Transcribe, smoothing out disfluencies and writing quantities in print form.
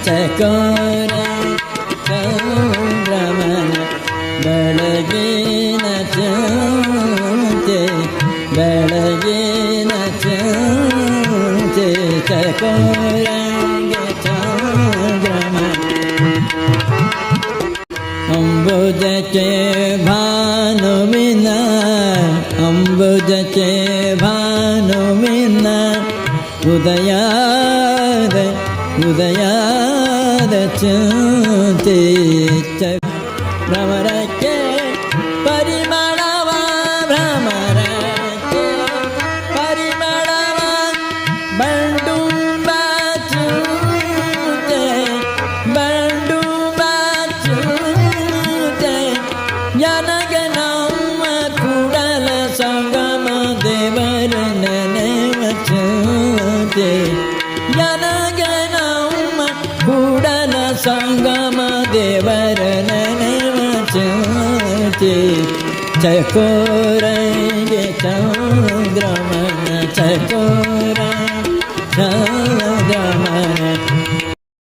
ಚಕೋರ ಚಂದ್ರಮನ ಬೆಳಗಿನ ಚಂತೆ ಬೆಳಗಿನ ಚಂತೆ ಚಕೋರಂಗೆ ಚಂದ್ರಮನ ಅಂಬುಜಕ್ಕೆ ಭಾನುವಿನ ಅಂಬುಜಕ್ಕೆ ಭಾನುವಿನ ಉದಯಾದ ಉದಯಾದ ಚಿಂತೆ ಭ್ರಮರಕ್ಕೆ ಪರಿಮಳವ ಭ್ರಮರಕ್ಕೆ ಪರಿಮಳವ ಬಂಡುಂಬ ಚಿಂತೆ ಬಂಡುಂಬ ಚಿಂತೆ ನನಗೆ ನಮ್ಮ ಕೂಡಲ ಸಂಗಮ ದೇವರ ನೆನೆವ ಚಿಂತೆ ನನಗೆ ನಮ್ಮ ಕೂಡಲ ಸಂಗಮ ದೇವರ ನೆನೆವ ಚಿಂತೆ ಚಕೋರಂಗೆ ಚಂದ್ರಮನ ಚಕೋರ